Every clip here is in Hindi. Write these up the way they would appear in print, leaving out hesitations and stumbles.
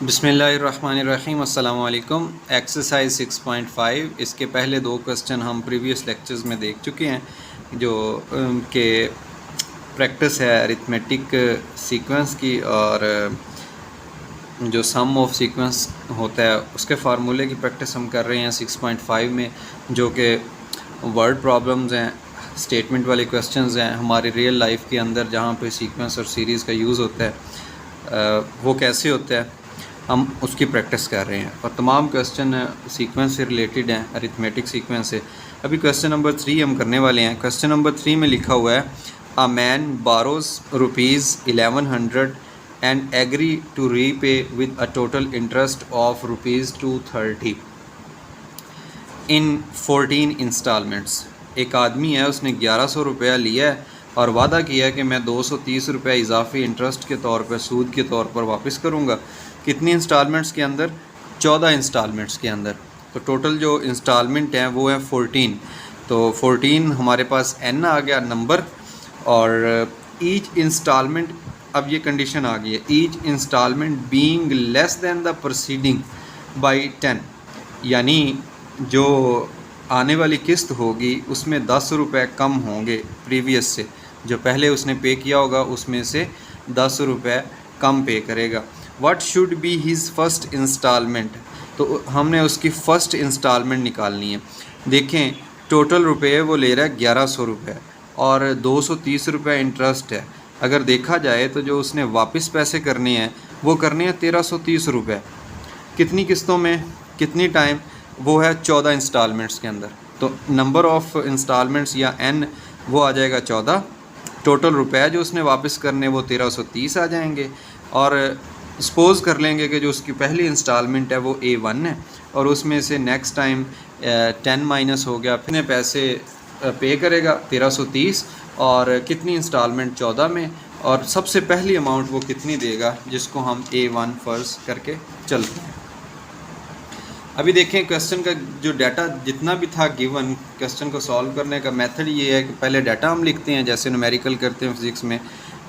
बिस्मिल्लाहिर्रहमानिर्रहीम अस्सलामु अलैकुम। एक्सरसाइज 6.5 इसके पहले दो क्वेश्चन हम प्रीवियस लेक्चर्स में देख चुके हैं जो के प्रैक्टिस है अरिथमेटिक सीक्वेंस की और जो सम ऑफ सीक्वेंस होता है उसके फार्मूले की प्रैक्टिस हम कर रहे हैं 6.5 में, जो कि वर्ड प्रॉब्लम्स हैं, स्टेटमेंट वाले क्वेश्चंस हैं हमारी रियल लाइफ के अंदर जहाँ पे सीक्वेंस और सीरीज़ का यूज़ होता है वो कैसे होता है हम उसकी प्रैक्टिस कर रहे हैं। और तमाम क्वेश्चन सीक्वेंस से रिलेटेड हैं, अरिथमेटिक सीक्वेंस से। अभी क्वेश्चन नंबर 3 हम करने वाले हैं। क्वेश्चन नंबर 3 में लिखा हुआ है a man borrows ₹1100 and agree to repay with a total interest of ₹230 in 14 instalments. एक आदमी है, उसने 1100 रुपया लिया है और वादा किया है कि मैं 230 रुपया इजाफी इंटरेस्ट के तौर पर, सूद के तौर पर वापस करूँगा। कितनी इंस्टॉलमेंट्स के अंदर? 14 इंस्टॉलमेंट्स के अंदर। तो टोटल जो इंस्टॉलमेंट हैं वो है 14। तो 14 हमारे पास n आ गया नंबर, और ईच इंस्टॉलमेंट, अब ये कंडीशन आ गई है, each instalment being less than the proceeding by 10, यानी जो आने वाली किस्त होगी उसमें 10 रुपये कम होंगे प्रीवियस से। जो पहले उसने पे किया होगा उसमें से 10 रुपये कम पे करेगा। What should be his first instalment? तो हमने उसकी फ़र्स्ट इंस्टॉलमेंट निकालनी है। देखें टोटल रुपये वो ले रहा है 1100 रुपये और 230 रुपये इंटरेस्ट है। अगर देखा जाए तो जो उसने वापस पैसे करने हैं वो करने हैं 1330 रुपये। कितनी किस्तों में, कितनी टाइम? वो है 14 इंस्टॉलमेंट्स के अंदर। तो नंबर ऑफ़ इंस्टॉलमेंट्स या n वो आ जाएगा 14। टोटल रुपए जो उसने वापस करने वो 1330 आ जाएंगे। और सपोज़ कर लेंगे कि जो उसकी पहली इंस्टॉलमेंट है वो A1 है और उसमें से नेक्स्ट टाइम 10 माइनस हो गया, फिर पैसे पे करेगा 1330 और कितनी इंस्टॉलमेंट 14 में, और सबसे पहली अमाउंट वो कितनी देगा जिसको हम A1 फ़र्ज़ करके चलते हैं। अभी देखें क्वेश्चन का जो डाटा जितना भी था गिवन, क्वेश्चन को सॉल्व करने का मेथड ये है कि पहले डाटा हम लिखते हैं जैसे न्यूमेरिकल करते हैं फिजिक्स में,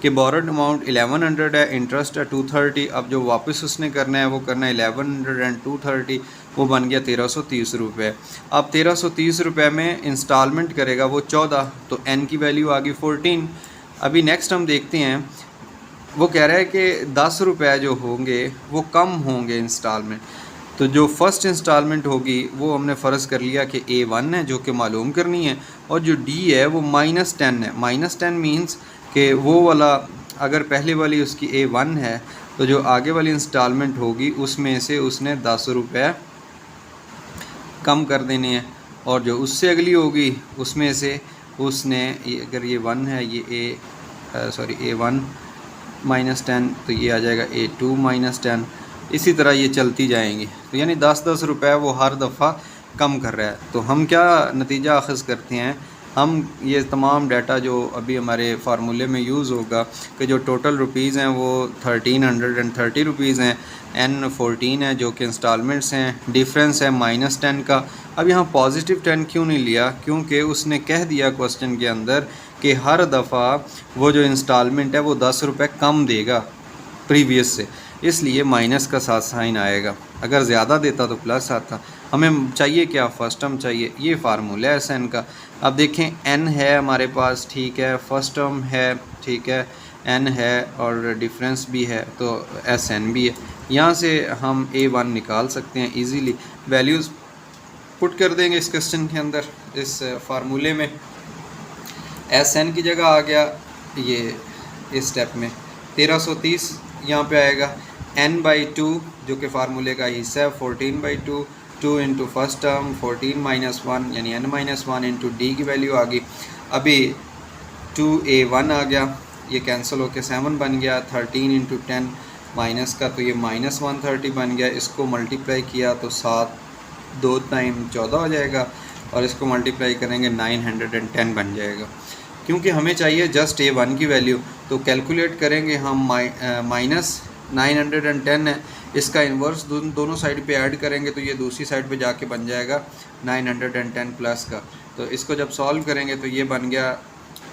कि बोरोड अमाउंट 1100 है, इंटरेस्ट है 230। अब जो वापस उसने करना है वो करना है 1100 एंड 230, वो बन गया 1330 रुपये। अब 1330 रुपये में इंस्टॉलमेंट करेगा वो 14, तो n की वैल्यू आ गई 14। अभी नेक्स्ट हम देखते हैं, वो कह रहा है कि 10 रुपये जो होंगे वो कम होंगे इंस्टॉलमेंट। तो जो फर्स्ट इंस्टॉलमेंट होगी वो हमने फ़र्ज़ कर लिया कि A1 है जो कि मालूम करनी है, और जो D है वो -10 है। -10 मींस कि वो वाला, अगर पहले वाली उसकी A1 है तो जो आगे वाली इंस्टॉलमेंट होगी उसमें से उसने 10 रुपये कम कर देने हैं, और जो उससे अगली होगी उसमें से उसने, अगर ये 1 है, ये A1 -10 तो ये आ जाएगा A2 -10। इसी तरह ये चलती जाएंगी। तो यानी 10-10 रुपये वो हर दफ़ा कम कर रहा है। तो हम क्या नतीजा अख़ज़ करते हैं, हम ये तमाम डाटा जो अभी हमारे फार्मूले में यूज़ होगा कि जो टोटल रुपीज़ हैं वो 1330 रुपीज़ हैं, n 14 है जो कि इंस्टॉलमेंट्स हैं, डिफरेंस है -10 का। अब यहाँ पॉजिटिव 10 क्यों नहीं लिया? क्योंकि उसने कह दिया क्वेश्चन के अंदर कि हर दफ़ा वो जो इंस्टॉलमेंट है वो 10 रुपये कम देगा प्रीवियस से, इसलिए माइनस का साथ साइन आएगा। अगर ज़्यादा देता तो प्लस आता। हमें चाहिए क्या? फर्स्ट टर्म चाहिए। ये फार्मूला है एन का। अब देखें n है हमारे पास, ठीक है, फर्स्ट टर्म है, ठीक है, n है और डिफरेंस भी है, तो Sn भी है। यहाँ से हम A1 निकाल सकते हैं इजीली। वैल्यूज़ पुट कर देंगे इस क्वेश्चन के अंदर, इस फार्मूले में। Sn की जगह आ गया ये इस स्टेप में 1330 यहाँ पे आएगा, n/2 जो कि फार्मूले का हिस्सा है 14/2, 2 इंटू फर्स्ट टर्म 14 - 1 यानी n-1 इंटू डी की वैल्यू आ गई। अभी 2A1 आ गया, ये कैंसिल होकर 7 बन गया, 13 इंटू 10 माइनस का, तो ये -130 बन गया। इसको मल्टीप्लाई किया तो 7 2 टाइम 14 हो जाएगा, और इसको मल्टीप्लाई करेंगे 910 बन जाएगा। क्योंकि हमें चाहिए जस्ट A1 की वैल्यू, तो कैलकुलेट करेंगे हम -910 है, इसका इन्वर्स दोनों साइड पे ऐड करेंगे तो ये दूसरी साइड पे जाके बन जाएगा 910 प्लस का। तो इसको जब सॉल्व करेंगे तो ये बन गया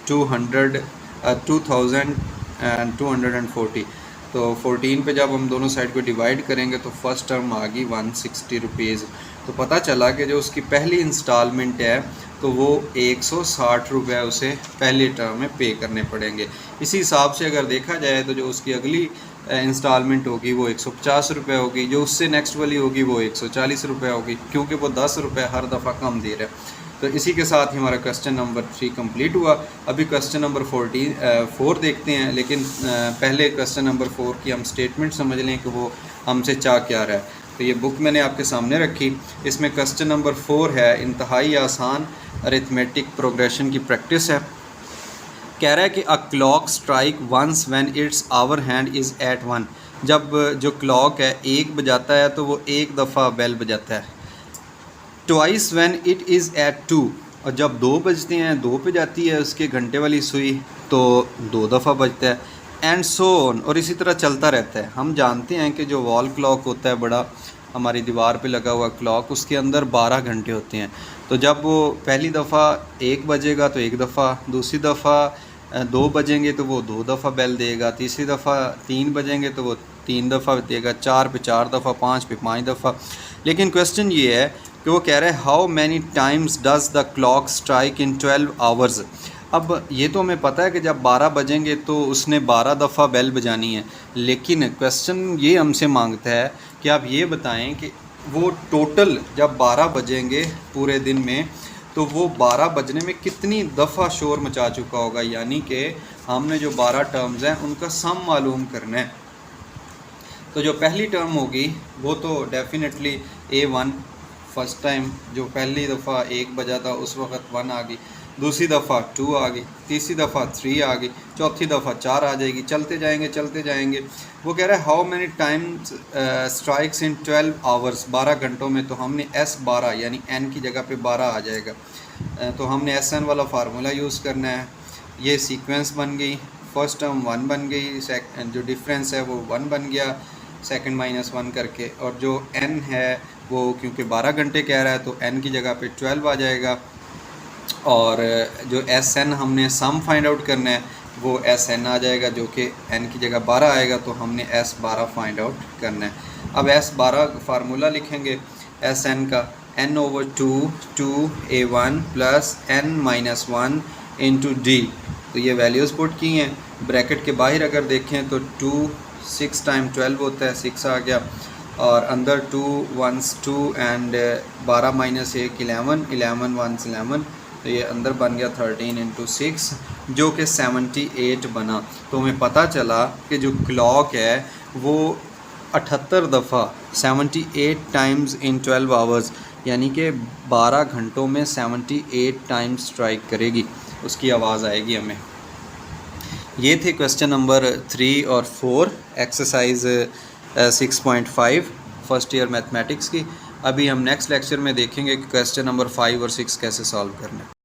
2240। तो 14 पे जब हम दोनों साइड को डिवाइड करेंगे तो फर्स्ट टर्म आ गई 160 रुपीज़। तो पता चला कि जो उसकी पहली इंस्टॉलमेंट है तो वो 160 रुपये उसे पहले टर्म में पे करने पड़ेंगे। इसी हिसाब से अगर देखा जाए तो जो उसकी अगली इंस्टॉलमेंट होगी वो 150 रुपये होगी, जो उससे नेक्स्ट वाली होगी वो 140 रुपये होगी, क्योंकि वो 10 रुपये हर दफ़ा कम दे रहा है। तो इसी के साथ ही हमारा क्वेश्चन नंबर 3 कंप्लीट हुआ। अभी क्वेश्चन नंबर 4 देखते हैं, लेकिन पहले क्वेश्चन नंबर 4 की हम स्टेटमेंट समझ लें कि वो हमसे चाह क्या रहा है। तो ये बुक मैंने आपके सामने रखी, इसमें क्वेश्चन नंबर 4 है, इंतहाई आसान अरिथमेटिक प्रोग्रेशन की प्रैक्टिस है। कह रहा है कि a clock strike once when its hour hand is at 1। जब जो क्लॉक है 1 बजाता है तो वो एक दफ़ा बेल बजाता है। Twice when it is at 2, और जब 2 बजते हैं, 2 पे जाती है उसके घंटे वाली सुई, तो 2 दफ़ा बजता है। एंड सो ऑन, और इसी तरह चलता रहता है। हम जानते हैं कि जो वॉल क्लॉक होता है, बड़ा हमारी दीवार पे लगा हुआ क्लॉक, उसके अंदर 12 घंटे होते हैं। तो जब वो पहली दफ़ा 1 बजेगा तो 1 दफ़ा, दूसरी दफ़ा 2 बजेंगे तो वो 2 दफ़ा बेल देगा, तीसरी दफ़ा 3 बजेंगे तो वो 3 दफ़ा देगा, 4 पे 4 दफ़ा, 5 पे 5 दफ़ा। लेकिन क्वेश्चन ये है कि वो कह रहा है how many times does the clock strike in 12 hours. अब ये तो हमें पता है कि जब 12 बजेंगे तो उसने 12 दफ़ा बेल बजानी है, लेकिन क्वेश्चन ये हमसे मांगता है कि आप ये बताएं कि वो टोटल जब 12 बजेंगे पूरे दिन में तो वो 12 बजने में कितनी दफ़ा शोर मचा चुका होगा। यानी कि हमने जो 12 टर्म्स हैं उनका सम मालूम करना है। तो जो पहली टर्म होगी वो तो डेफिनेटली A1, फर्स्ट टाइम जो पहली दफ़ा 1 बजा था उस वक़्त 1 आ गई, दूसरी दफ़ा 2 आ गई, तीसरी दफ़ा 3 आ गई, चौथी दफ़ा 4 आ जाएगी, चलते जाएंगे। वो कह रहा है how many times strikes in 12 hours, 12 घंटों में। तो हमने S12 यानी n की जगह पे 12 आ जाएगा, तो हमने SN वाला फार्मूला यूज़ करना है। ये सीक्वेंस बन गई, फर्स्ट टर्म 1 बन गई, जो डिफरेंस है वो 1 बन गया सेकंड माइनस 1 करके, और जो n है वो क्योंकि 12 घंटे कह रहा है तो n की जगह पे 12 आ जाएगा। और जो SN हमने सम फाइंड आउट करना है वो SN आ जाएगा, जो कि n की जगह 12 आएगा, तो हमने S12 फाइंड आउट करना है। अब S12 फार्मूला लिखेंगे SN का, n/2 plus n-1 into d। तो ये वैल्यूज़ पुट की हैं। ब्रैकेट के बाहर अगर देखें तो 2 6 टाइम 12 होता है, 6 आ गया, और अंदर 2 1s 2 एंड 12 माइनस 1 11, 11 1s 11, तो ये अंदर बन गया 13 इंटू 6 जो कि 78 बना। तो हमें पता चला कि जो क्लॉक है वो 78 दफ़ा 78 टाइम्स इन 12 आवर्स यानी कि 12 घंटों में 78 टाइम्स स्ट्राइक करेगी, उसकी आवाज़ आएगी हमें। ये थे क्वेश्चन नंबर 3 और 4 एक्सरसाइज 6.5 फर्स्ट ईयर मैथमेटिक्स की। अभी हम नेक्स्ट लेक्चर में देखेंगे कि क्वेश्चन नंबर 5 और 6 कैसे सॉल्व करना है।